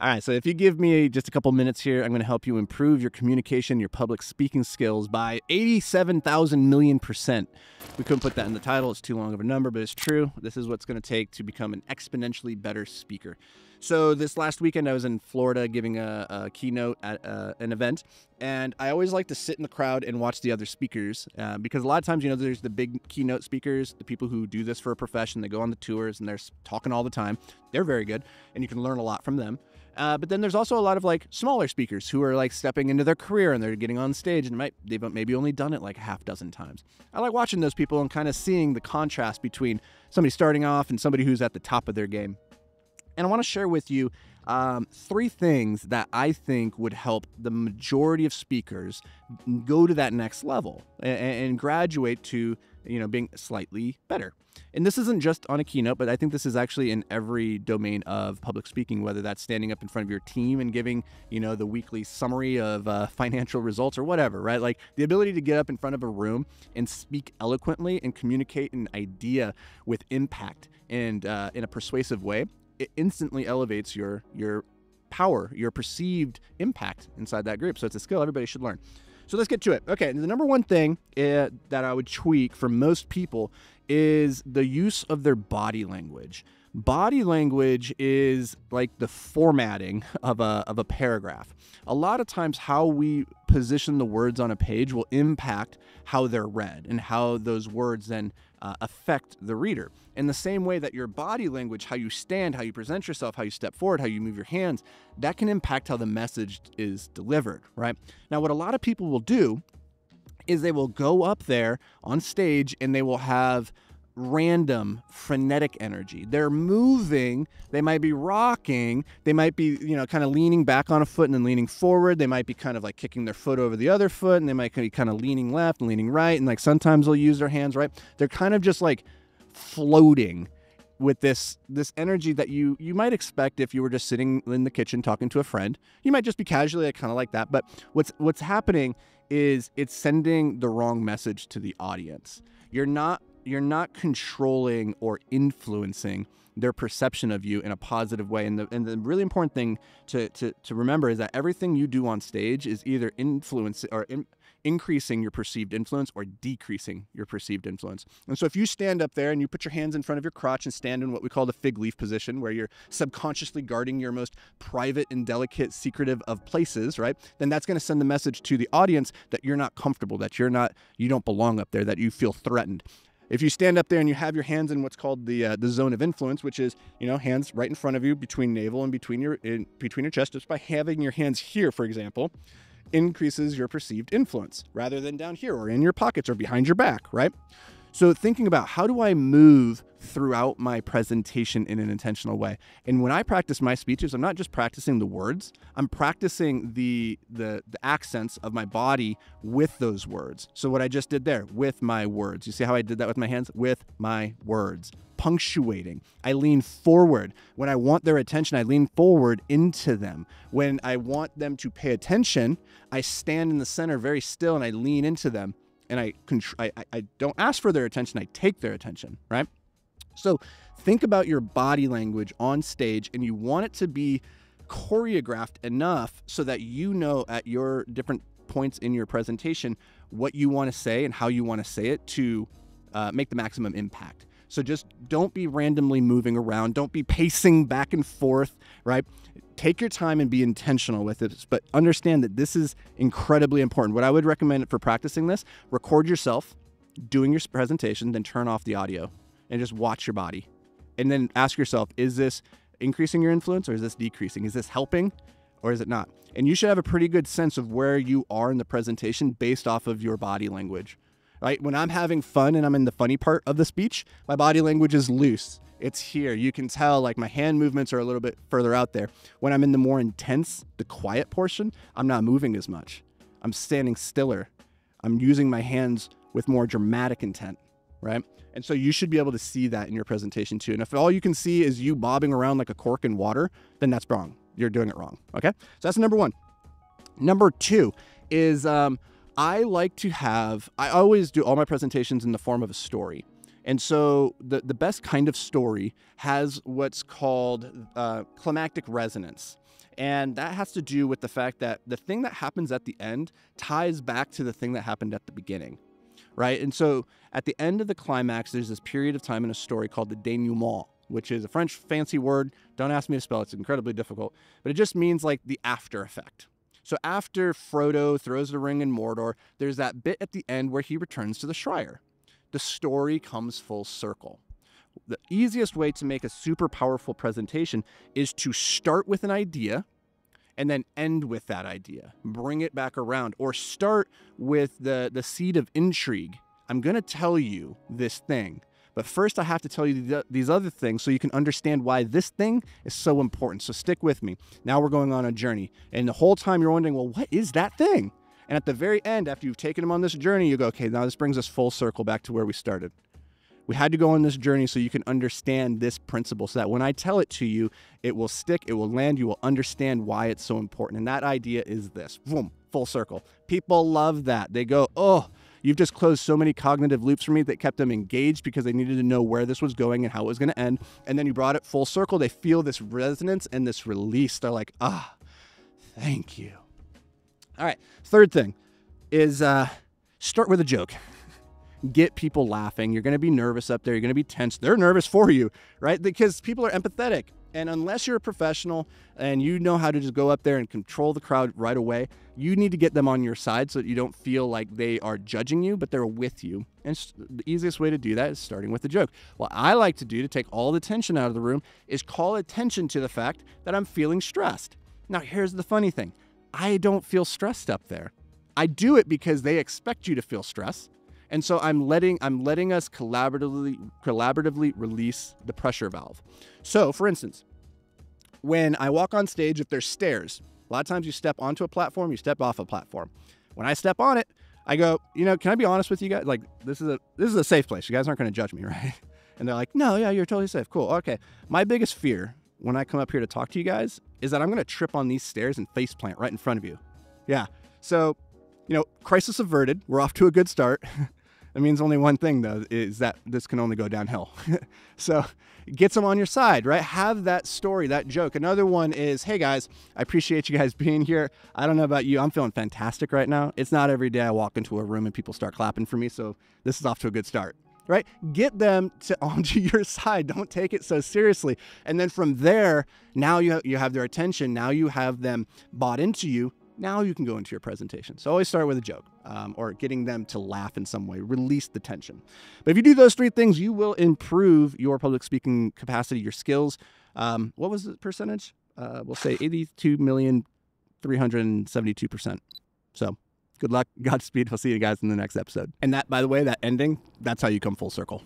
All right, so if you give me just a couple minutes here, I'm going to help you improve your communication, your public speaking skills by 87,000 million percent. We couldn't put that in the title. It's too long of a number, but it's true. This is what's going to take to become an exponentially better speaker. So this last weekend, I was in Florida giving a keynote at an event, and I always like to sit in the crowd and watch the other speakers because a lot of times, there's the big keynote speakers, the people who do this for a profession. They go on the tours and they're talking all the time. They're very good, and you can learn a lot from them. But then there's also a lot of like smaller speakers who are like stepping into their career and they're getting on stage and they've maybe only done it like a half dozen times. I like watching those people and kind of seeing the contrast between somebody starting off and somebody who's at the top of their game. And I want to share with you 3 things that I think would help the majority of speakers go to that next level and graduate to, being slightly better. And this isn't just on a keynote, but I think this is actually in every domain of public speaking, whether that's standing up in front of your team and giving, the weekly summary of financial results or whatever, right? Like the ability to get up in front of a room and speak eloquently and communicate an idea with impact and in a persuasive way. It instantly elevates your power, your perceived impact inside that group. So it's a skill everybody should learn. So let's get to it. Okay, the number one thing that I would tweak for most people is the use of their body language. Body language is like the formatting of a paragraph. A lot of times how we position the words on a page will impact how they're read and how those words then affect the reader. In the same way that your body language, how you stand, how you present yourself, how you step forward, how you move your hands, that can impact how the message is delivered, right? Now, what a lot of people will do is they will go up there on stage and they will have random frenetic energy. They're moving, they might be rocking, they might be, kind of leaning back on a foot and then leaning forward. They might be kind of like kicking their foot over the other foot, and they might be kind of leaning left and leaning right, and like sometimes they'll use their hands, right? They're kind of just like floating with this energy that you might expect if you were just sitting in the kitchen talking to a friend. You might just be casually kind of like that, but what's happening is it's sending the wrong message to the audience. You're not controlling or influencing their perception of you in a positive way. And the really important thing to remember is that everything you do on stage is either increasing your perceived influence or decreasing your perceived influence. And so if you stand up there and you put your hands in front of your crotch and stand in what we call the fig leaf position, where you're subconsciously guarding your most private and delicate, secretive of places, right? Then that's going to send the message to the audience that you're not comfortable, that you don't belong up there, that you feel threatened. If you stand up there and you have your hands in what's called the zone of influence, which is, hands right in front of you between navel and between your chest, just by having your hands here, for example, increases your perceived influence rather than down here or in your pockets or behind your back, right? So thinking about how do I move throughout my presentation in an intentional way? And when I practice my speeches, I'm not just practicing the words, I'm practicing the accents of my body with those words. So what I just did there, with my words. You see how I did that with my hands? With my words. Punctuating. I lean forward. When I want their attention, I lean forward into them. When I want them to pay attention, I stand in the center very still and I lean into them. And I don't ask for their attention, I take their attention, right? So think about your body language on stage, and you want it to be choreographed enough so that at your different points in your presentation what you want to say and how you want to say it to make the maximum impact. So just don't be randomly moving around. Don't be pacing back and forth, right? Take your time and be intentional with it, but understand that this is incredibly important. What I would recommend for practicing this, record yourself doing your presentation, then turn off the audio and just watch your body. And then ask yourself, is this increasing your influence or is this decreasing? Is this helping or is it not? And you should have a pretty good sense of where you are in the presentation based off of your body language. Right? When I'm having fun and I'm in the funny part of the speech, my body language is loose. It's here. You can tell like my hand movements are a little bit further out there. When I'm in the more intense, the quiet portion, I'm not moving as much. I'm standing stiller. I'm using my hands with more dramatic intent, right? And so you should be able to see that in your presentation too. And if all you can see is you bobbing around like a cork in water, then that's wrong. You're doing it wrong, okay? So that's number one. Number two is I always do all my presentations in the form of a story. And so the best kind of story has what's called climactic resonance. And that has to do with the fact that the thing that happens at the end ties back to the thing that happened at the beginning, right? And so at the end of the climax, there's this period of time in a story called the denouement, which is a French fancy word. Don't ask me to spell it. It's incredibly difficult. But it just means like the after effect. So after Frodo throws the ring in Mordor, there's that bit at the end where he returns to the Shire. The story comes full circle. The easiest way to make a super powerful presentation is to start with an idea and then end with that idea. Bring it back around, or start with the seed of intrigue. I'm going to tell you this thing, but first I have to tell you these other things so you can understand why this thing is so important. So stick with me. Now we're going on a journey. And the whole time you're wondering, well, what is that thing? And at the very end, after you've taken them on this journey, you go, okay, now this brings us full circle back to where we started. We had to go on this journey so you can understand this principle, so that when I tell it to you, it will stick, it will land, you will understand why it's so important. And that idea is this, boom, full circle. People love that. They go, oh, you've just closed so many cognitive loops for me that kept them engaged because they needed to know where this was going and how it was going to end. And then you brought it full circle. They feel this resonance and this release. They're like, ah, thank you. All right, third thing is start with a joke. Get people laughing. You're going to be nervous up there. You're going to be tense. They're nervous for you, right? Because people are empathetic. And unless you're a professional and you know how to just go up there and control the crowd right away, you need to get them on your side so that you don't feel like they are judging you, but they're with you. And the easiest way to do that is starting with a joke. What I like to do to take all the tension out of the room is call attention to the fact that I'm feeling stressed. Now, here's the funny thing. I don't feel stressed up there. I do it because they expect you to feel stress. And so I'm letting us collaboratively release the pressure valve. So for instance, when I walk on stage, if there's stairs, a lot of times you step onto a platform, you step off a platform. When I step on it, I go, you know, can I be honest with you guys? Like, this is a safe place. You guys aren't going to judge me, right? And they're like, no, yeah, you're totally safe. Cool. Okay. My biggest fear when I come up here to talk to you guys is that I'm going to trip on these stairs and faceplant right in front of you. Yeah. So, you know, crisis averted. We're off to a good start. That means only one thing, though, is that this can only go downhill. So it gets them on your side, right? Have that story, that joke. Another one is, hey, guys, I appreciate you guys being here. I don't know about you. I'm feeling fantastic right now. It's not every day I walk into a room and people start clapping for me, so this is off to a good start, right? Get them onto your side. Don't take it so seriously. And then from there, now you have their attention. Now you have them bought into you. Now you can go into your presentation. So always start with a joke or getting them to laugh in some way, release the tension. But if you do those three things, you will improve your public speaking capacity, your skills. What was the percentage? We'll say 82,372%. So good luck, Godspeed. I'll see you guys in the next episode. And that, by the way, that ending, that's how you come full circle.